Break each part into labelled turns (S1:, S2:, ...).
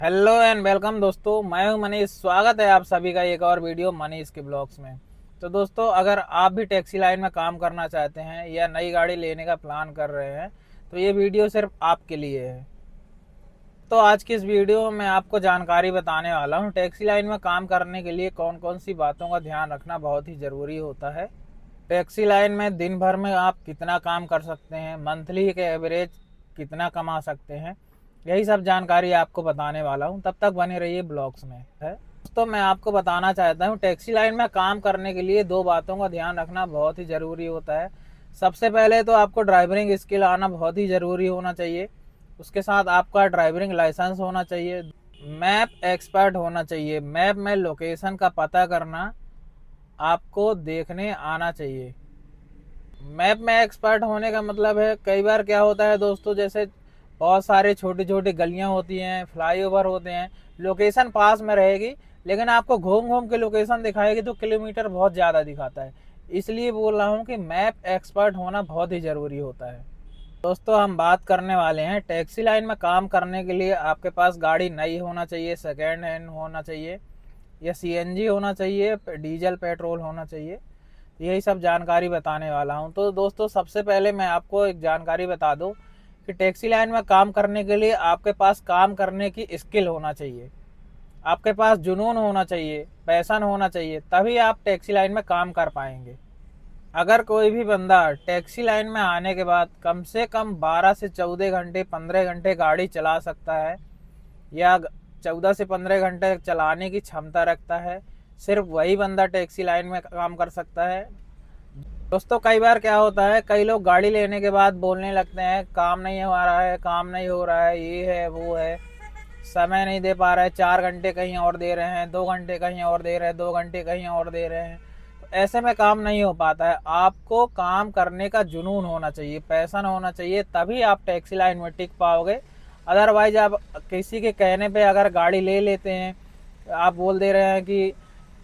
S1: Hello and welcome दोस्तों, मैं हूं मनीष। स्वागत है आप सभी का एक और वीडियो मनीष के ब्लॉग्स में। तो दोस्तों, अगर आप भी टैक्सी लाइन में काम करना चाहते हैं या नई गाड़ी लेने का प्लान कर रहे हैं तो ये वीडियो सिर्फ आपके लिए है। तो आज की इस वीडियो में मैं आपको जानकारी बताने वाला हूं टैक्सी लाइन में काम करने के लिए कौन कौन सी बातों का ध्यान रखना बहुत ही ज़रूरी होता है। टैक्सी लाइन में दिन भर में आप कितना काम कर सकते हैं, मंथली के एवरेज कितना कमा सकते हैं, यही सब जानकारी आपको बताने वाला हूं। तब तक बने रहिए ब्लॉग्स में। है दोस्तों, मैं आपको बताना चाहता हूं टैक्सी लाइन में काम करने के लिए दो बातों का ध्यान रखना बहुत ही ज़रूरी होता है। सबसे पहले तो आपको ड्राइविंग स्किल आना बहुत ही ज़रूरी होना चाहिए। उसके साथ आपका ड्राइविंग लाइसेंस होना चाहिए। मैप एक्सपर्ट होना चाहिए। मैप में लोकेशन का पता करना आपको देखने आना चाहिए। मैप में एक्सपर्ट होने का मतलब है, कई बार क्या होता है दोस्तों, जैसे बहुत सारे छोटी छोटी गलियां होती हैं, फ्लाईओवर होते हैं, लोकेशन पास में रहेगी लेकिन आपको घूम घूम के लोकेशन दिखाएगी तो किलोमीटर बहुत ज़्यादा दिखाता है। इसलिए बोल रहा हूँ कि मैप एक्सपर्ट होना बहुत ही ज़रूरी होता है। दोस्तों, हम बात करने वाले हैं टैक्सी लाइन में काम करने के लिए आपके पास गाड़ी नई होना चाहिए, सेकेंड हैंड होना चाहिए, या सीएनजी होना चाहिए, डीजल पेट्रोल होना चाहिए। यही सब जानकारी बताने वाला हूं। तो दोस्तों, सबसे पहले मैं आपको एक जानकारी बता दूं कि टैक्सी लाइन में काम करने के लिए आपके पास काम करने की स्किल होना चाहिए, आपके पास जुनून होना चाहिए, पैशन होना चाहिए, तभी आप टैक्सी लाइन में काम कर पाएंगे। अगर कोई भी बंदा टैक्सी लाइन में आने के बाद कम से कम 12 से 14 घंटे 15 घंटे गाड़ी चला सकता है, या 14 से 15 घंटे चलाने की क्षमता रखता है, सिर्फ वही बंदा टैक्सी लाइन में काम कर सकता है। दोस्तों, कई बार क्या होता है, कई लोग गाड़ी लेने के बाद बोलने लगते हैं काम नहीं हो रहा है, काम नहीं हो रहा है, ये है वो है, समय नहीं दे पा रहा है, 4 घंटे कहीं और दे रहे हैं, 2 घंटे कहीं और दे रहे हैं, 2 घंटे कहीं और दे रहे हैं। तो ऐसे में काम नहीं हो पाता है। आपको काम करने का जुनून होना चाहिए, पैशन होना चाहिए, तभी आप टैक्सी लाइन में टिक पाओगे। अदरवाइज आप किसी के कहने पे अगर गाड़ी ले लेते हैं, आप बोल दे रहे हैं कि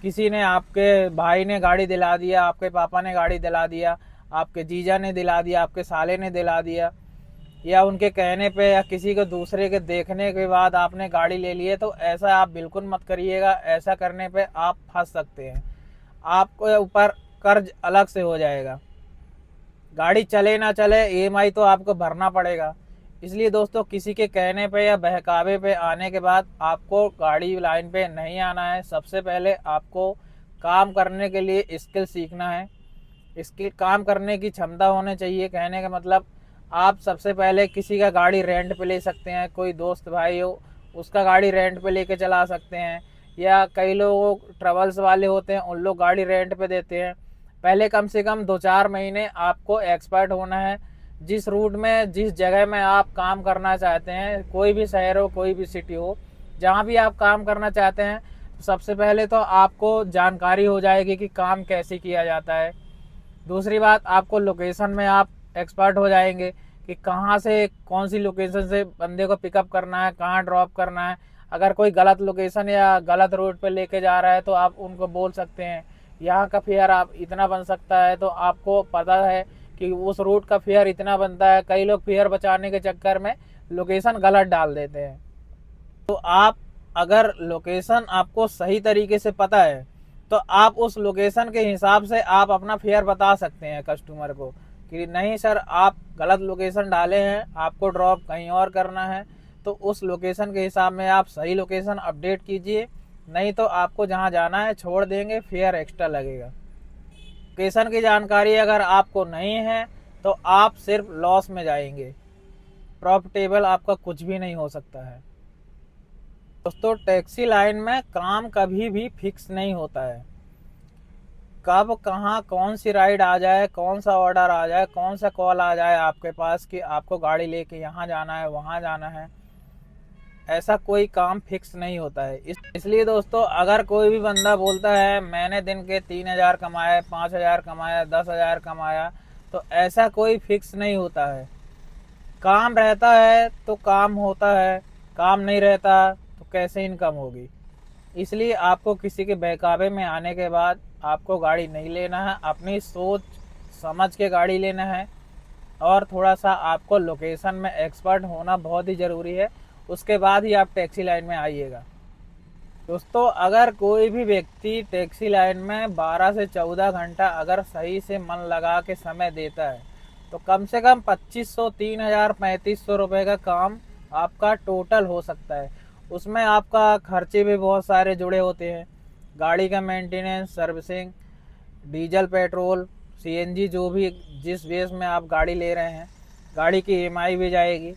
S1: किसी ने, आपके भाई ने गाड़ी दिला दिया, आपके पापा ने गाड़ी दिला दिया, आपके जीजा ने दिला दिया, आपके साले ने दिला दिया, या उनके कहने पे या किसी को दूसरे के देखने के बाद आपने गाड़ी ले ली है, तो ऐसा आप बिल्कुल मत करिएगा। ऐसा करने पे आप फंस सकते हैं, आपको ऊपर कर्ज अलग से हो जाएगा। गाड़ी चले ना चले, ईएमआई तो आपको भरना पड़ेगा। इसलिए दोस्तों, किसी के कहने पे या बहकावे पे आने के बाद आपको गाड़ी लाइन पे नहीं आना है। सबसे पहले आपको काम करने के लिए स्किल सीखना है। स्किल, काम करने की क्षमता होनी चाहिए। कहने का मतलब, आप सबसे पहले किसी का गाड़ी रेंट पे ले सकते हैं। कोई दोस्त भाई हो, उसका गाड़ी रेंट पे लेके चला सकते हैं, या कई लोग ट्रेवल्स वाले होते हैं, उन लोग गाड़ी रेंट पे देते हैं। पहले कम से कम 2-4 महीने आपको एक्सपर्ट होना है। जिस रूट में, जिस जगह में आप काम करना चाहते हैं, कोई भी शहर हो, कोई भी सिटी हो, जहाँ भी आप काम करना चाहते हैं, सबसे पहले तो आपको जानकारी हो जाएगी कि काम कैसे किया जाता है। दूसरी बात, आपको लोकेशन में आप एक्सपर्ट हो जाएंगे कि कहाँ से, कौन सी लोकेशन से बंदे को पिकअप करना है, कहाँ ड्रॉप करना है। अगर कोई गलत लोकेशन या गलत रूट पे लेके जा रहा है तो आप उनको बोल सकते हैं यहाँ का फेयर आप इतना बन सकता है, तो आपको पता है कि उस रूट का फेयर इतना बनता है। कई लोग फेयर बचाने के चक्कर में लोकेशन गलत डाल देते हैं। तो आप, अगर लोकेशन आपको सही तरीके से पता है तो आप उस लोकेशन के हिसाब से आप अपना फेयर बता सकते हैं कस्टमर को कि नहीं सर, आप गलत लोकेशन डाले हैं, आपको ड्रॉप कहीं और करना है, तो उस लोकेशन के हिसाब में आप सही लोकेशन अपडेट कीजिए, नहीं तो आपको जहां जाना है छोड़ देंगे, फेयर एक्स्ट्रा लगेगा। लोकेशन की जानकारी अगर आपको नहीं है तो आप सिर्फ लॉस में जाएंगे, प्रॉफिटेबल आपका कुछ भी नहीं हो सकता है। दोस्तों, टैक्सी लाइन में काम कभी भी फिक्स नहीं होता है। कब कहाँ कौन सी राइड आ जाए, कौन सा ऑर्डर आ जाए, कौन सा कॉल आ जाए आपके पास कि आपको गाड़ी लेके यहाँ जाना है, वहाँ जाना है, ऐसा कोई काम फिक्स नहीं होता है। इसलिए दोस्तों, अगर कोई भी बंदा बोलता है मैंने दिन के 3,000 कमाए, 5,000 कमाया, 10,000 कमाया, तो ऐसा कोई फिक्स नहीं होता है। काम रहता है तो काम होता है, काम नहीं रहता तो कैसे इनकम होगी। इसलिए आपको किसी के बहकावे में आने के बाद आपको गाड़ी नहीं लेना है, अपनी सोच समझ के गाड़ी लेना है। और थोड़ा सा आपको लोकेशन में एक्सपर्ट होना बहुत ही ज़रूरी है। उसके बाद ही आप टैक्सी लाइन में आइएगा। दोस्तों अगर कोई भी व्यक्ति टैक्सी लाइन में 12 से 14 घंटा अगर सही से मन लगा के समय देता है तो कम से कम 2500, 3000, 3500 रुपये का काम आपका टोटल हो सकता है। उसमें आपका खर्चे भी बहुत सारे जुड़े होते हैं, गाड़ी का maintenance, servicing, diesel, petrol, CNG, जो भी जिस बेस में आप गाड़ी ले रहे हैं, गाड़ी की ईएमआई भी जाएगी।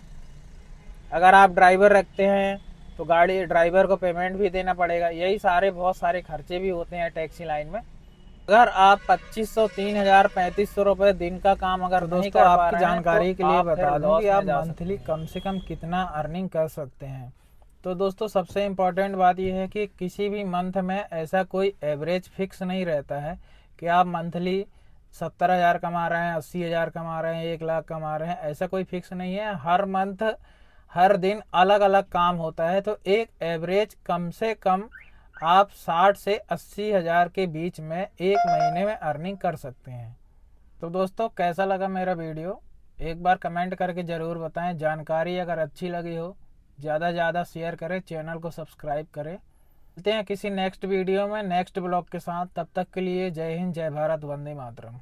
S1: अगर आप ड्राइवर रखते हैं तो गाड़ी ड्राइवर को पेमेंट भी देना पड़ेगा। यही सारे बहुत सारे खर्चे भी होते हैं टैक्सी लाइन में। अगर आप 2500, 3000, 3500 रुपये दिन का काम अगर नहीं कर पा रहे हैं, आपकी जानकारी के लिए बता दूं कि आप मंथली कम से कम कितना अर्निंग कर सकते हैं। तो दोस्तों सबसे इम्पोर्टेंट बात यह है कि किसी भी मंथ में ऐसा कोई एवरेज फिक्स नहीं रहता है कि आप मंथली 70,000 कमा रहे हैं, 80,000 कमा रहे हैं, 1 लाख कमा रहे हैं, ऐसा कोई फिक्स नहीं है। हर मंथ हर दिन अलग अलग काम होता है। तो एक एवरेज कम से कम आप 60 से 80,000 के बीच में एक महीने में अर्निंग कर सकते हैं। तो दोस्तों कैसा लगा मेरा वीडियो एक बार कमेंट करके ज़रूर बताएं। जानकारी अगर अच्छी लगी हो ज़्यादा से ज़्यादा शेयर करें, चैनल को सब्सक्राइब करें। मिलते हैं किसी नेक्स्ट वीडियो में नेक्स्ट ब्लॉग के साथ। तब तक के लिए जय हिंद, जय भारत, वंदे मातरम।